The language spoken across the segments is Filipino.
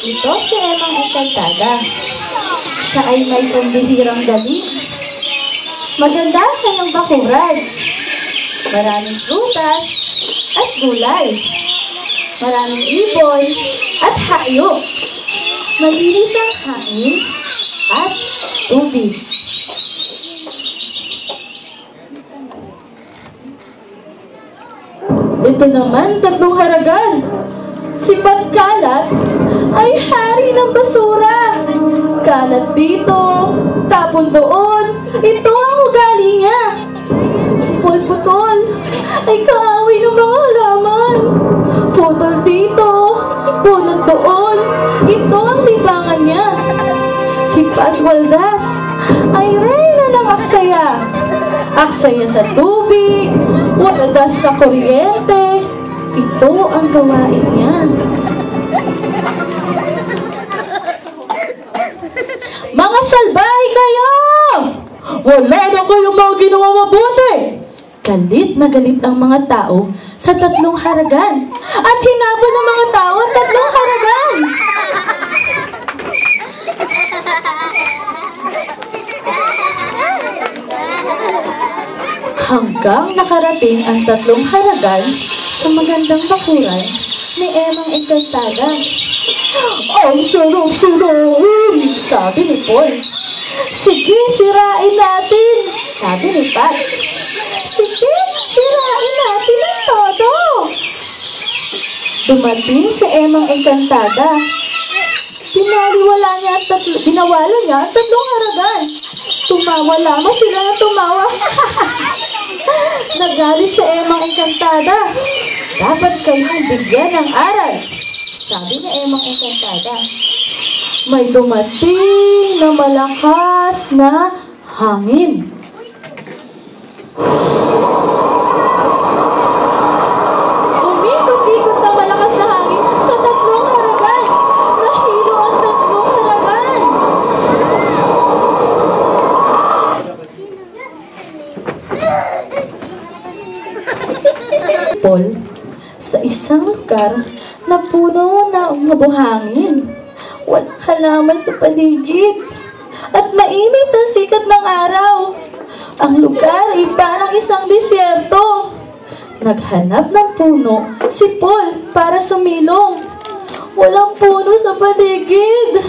Ito si Emang Encantada. Siya ay may pambihirang galing. Maganda ang kanyang bakuran. Maraming prutas at gulay. Maraming ibon at hayop. Malinis ang hangin at tubig. Ito naman, tatlong haragan. Si Patkalat ay hari ng basura. Kalat dito, tapon doon. Ito ang ugali niya. Si Pulputol ay kaaway ng mga halaman. Putol dito, punot doon. Ito ang libangan niya. Si Paswaldas ay reyna ng aksaya. Aksaya sa tubig, waldas sa kuryente. Ito ang gawain niya. Mga salbahe kayo! Wala na kayong mga ginawa mabuti! Galit na galit ang mga tao sa tatlong haragan. At hinabol ng mga tao ang tatlong haragan. Hanggang nakarating ang tatlong haragan sa magandang bakuran ni Emang Encantada. Ang sarap-sirain, sabi ni Paul. Sige, sirain natin, sabi ni Pat. Sige, sirain natin ang todo. Dumating si Emang Encantada. Ginawala niya ang tatlong haragan. Tumawa lamang sila na tumawa. Nagalit si Emang Encantada. Dapat kayong bigyan ng aral, sabi ni Emang Encantada. May dumating na malakas na hangin. Umikot-ikot na malakas na hangin sa tatlong haragan. Nahilo ang tatlong haragan. Paul, sa isang lugar na puno na mabuhangin. Walang halaman sa paligid. At mainit ang sikat ng araw. Ang lugar ay parang isang disyerto. Naghanap ng puno si Paul para sumilong. Walang puno sa paligid.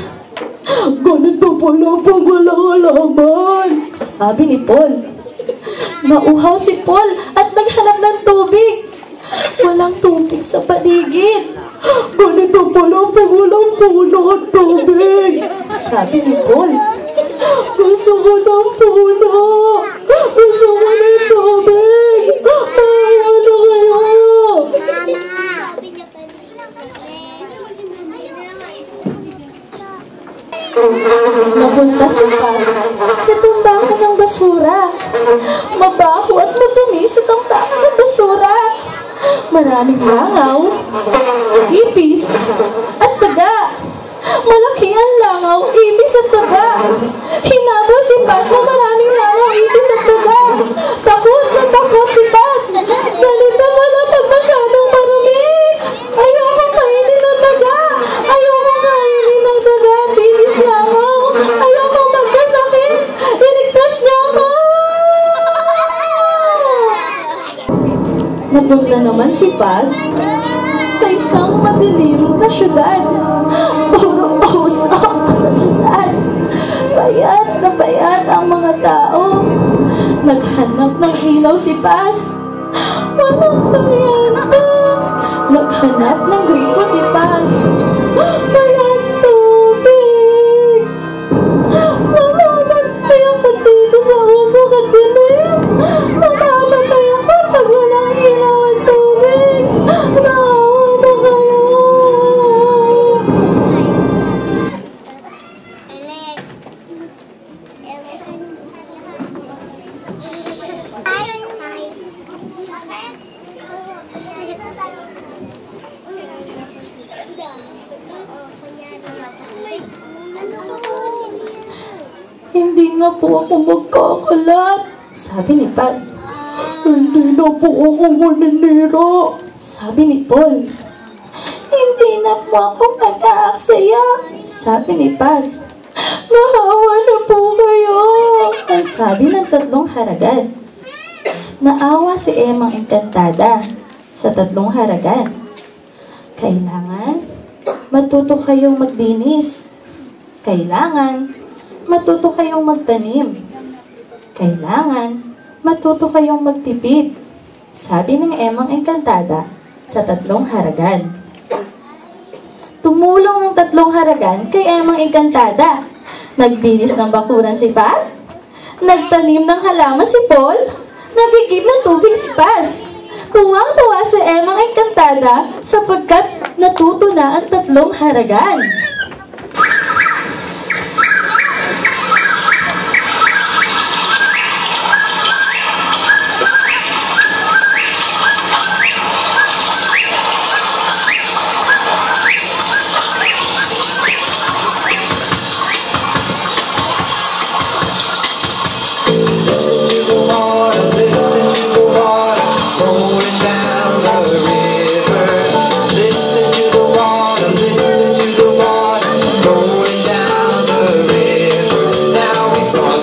Ganito pala pag walang halaman, sabi ni Paul. Nauhaw si Paul at naghanap ng tubig. Walang tubig sa paligid. Ganito pala pag walang puno at tubig, sabi ni Paul. Gusto ko ng puno. Gusto ko ng tubig. Ay, ano kayo? Napunta si Pat sa tumbakan ng basura. Mabaho at madumi sa tumbakan ng basura. Maraming langaw, ipis, at taga. Malaki ang langaw, ipis at taga. Hinabol si Pat na maraming langaw, ipis at taga. Takot na takot si Pat. Ganito pala pag masyadong marumi. Ayoko kainin ng taga. Ayoko kainin ng taga at ipis langaw. Ayoko magkasakit. Iligtas niya ako. Napunta naman si Paz sa isang madilim na syudad. Puro usok sa syudad. Bayat na bayat ang mga tao. Naghanap ng ilaw si Paz. Walang kuryente. Naghanap ng gripo si Paz. Walang tubig. Mamamatay ako dito sa usok at dilim. Mamamatay ako pag walang ilaw at tubig. Naawa na kayo. Hindi nga po ako magkakalat, sabi ni Pat. Hindi na po ako maninira, sabi ni Paul. Hindi hindi na po ako mag-aaksaya, sabi ni Paz. Naawa na po kayo, ang sabi ng tatlong haragan. Naawa si Emang engkantada sa tatlong haragan. Kailangan matuto kayong maglinis. Kailangan matuto kayong magtanim. Kailangan matuto kayong magtipid, sabi ng Emang engkantada sa tatlong haragan. Tumulong ang tatlong haragan kay Emang engkantada. Naglinis ng bakuran si Pat, nagtanim ng halaman si Paul, nagigib ng tubig si Paz. Tuwang-tuwa si Emang engkantada sapagkat natuto na ang tatlong haragan.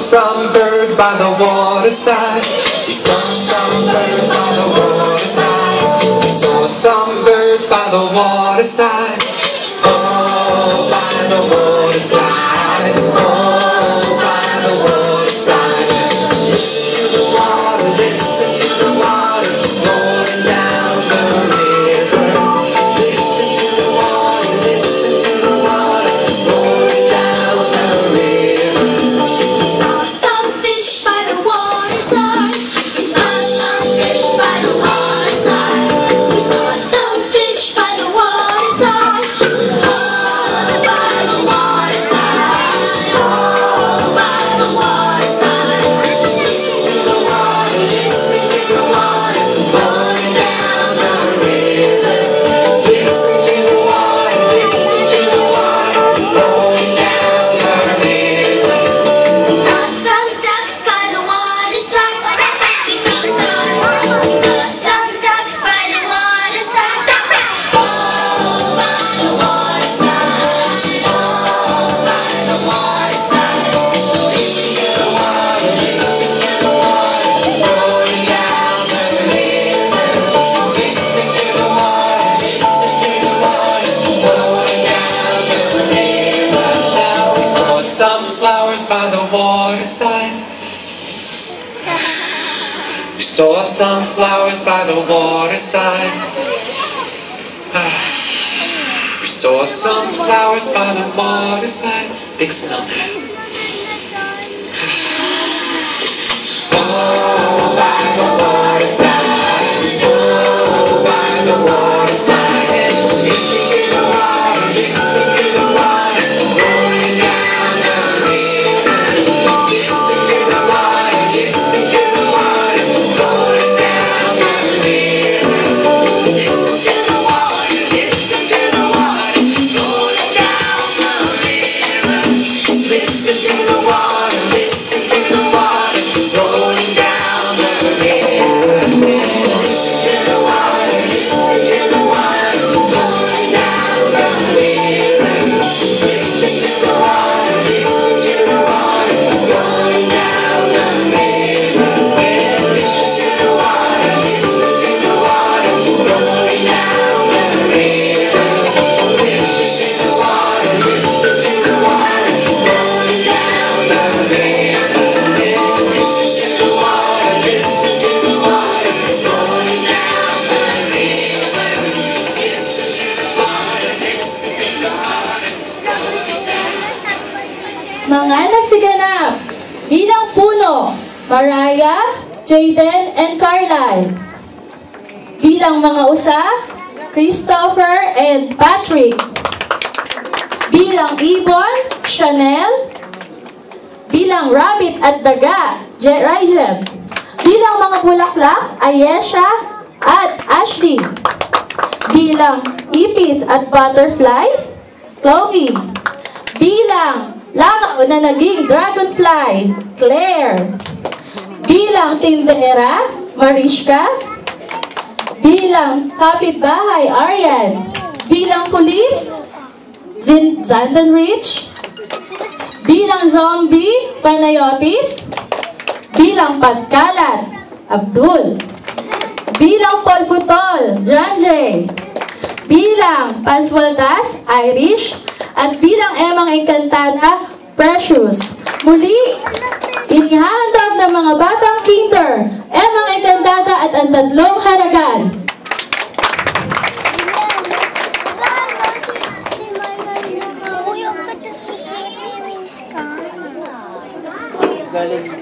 Some birds by the waterside. We saw some birds by the waterside. We saw some birds by the waterside. Oh, by the waterside. Oh, by the waterside. Listen to the water, listen to the water rolling down the river. Listen to the water, listen to the water rolling down the river. Some fish by the waterside. We saw some fish by the waterside. We saw some fish by the waterside. Oh, by the waterside. Oh, by the waterside. Listen to the water, listen to the water rolling down the river. Listen to the water, listen to the water rolling down the river. Saw some ducks by the waterside. We saw some ducks by the waterside. Oh, by the waterside. Oh, by the waterside. Listen to the water, listen to the water rolling down the river. Listen to the water, listen to the water rolling down the river. Now we saw some flowers by the waterside. We saw some flowers by the waterside. We saw some flowers by the waterside. Big smell there. Oh, by the waterside. Oh, by the waterside. Listen to the water, listen to the water rolling down the river. Listen to the water, listen to the water rolling down the river. Listen to the water, listen to the water rolling down the river. Listen to the water, listen to the water rolling down the river. Listen to the water, listen to the water rolling down the river. Listen to the water, listen to the water rolling down the river. Listen to the water, listen to the water rolling down the river. Listen to the water, listen to the water rolling down the river. Listen to the water, listen to the water rolling down the river. Listen to the water, listen to the water rolling down. Mga nagsiganap bilang puno, Mariah, Jaden, and Carlisle. Bilang mga usa, Christopher and Patrick. Bilang ibon, Chanel. Bilang rabbit at daga, Jerijem. Bilang mga bulaklak, Ayesha at Ashley. Bilang ipis at butterfly, Chloe. Bilang langaw na naging dragonfly, Claire. Bilang tindera, Mariska. Bilang kapitbahay, Aryan, Bilang pulis, Zandon Rich. Bilang zombie, Panayotis. Bilang patkalat, Abdul. Bilang polputol, John J. Bilang paswaldas, Irish. At bilang emang engkantada, Precious. Muli, inihahandog ng mga batang kinder, emang engkantada at ang tatlong haragan. Galing